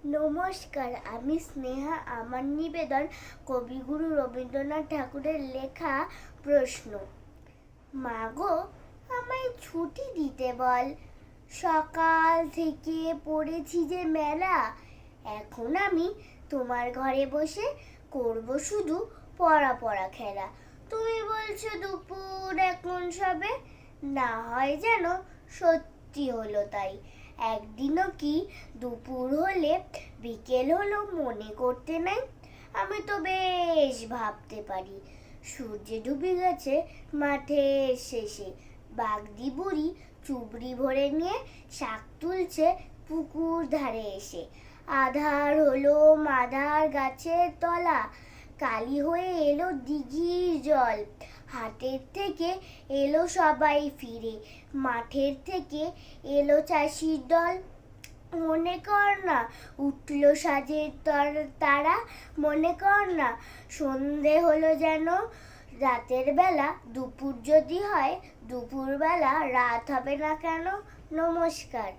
নমস্কার, আমি স্নেহা। আমার নিবেদন কবিগুরু রবীন্দ্রনাথ ঠাকুরের লেখা প্রশ্ন। মা গো, আমায় ছুটি দিতে বল। সকাল থেকে পড়েছি যে মেলা। এখন আমি তোমার ঘরে বসে করব শুধু পড়া পড়া খেলা। তুমি বলছো দুপুর এখন সবে, না হয় যেন সত্যি হলো তাই। একদিনও কি দুপুর হলে বিকেল হলো মনে করতে নাই? আমি তো বেশ ভাবতে পারি। সূর্য ডুবে গেছে মাঠের শেষে। বাগদি বুড়ি চুবড়ি ভরে নিয়ে শাক তুলছে পুকুর ধারে এসে। আধার হলো মাদার গাছের তলা, কালি হয়ে এলো দিঘির জল। হাটের থেকে এলো সবাই ফিরে, মাঠের থেকে এলো চাষির দল। মনে কর না উঠল সাজের তারা, মনে কর না সন্ধে হলো যেন। রাতের বেলা দুপুর যদি হয়, দুপুর বেলা রাত হবে না কেন? নমস্কার।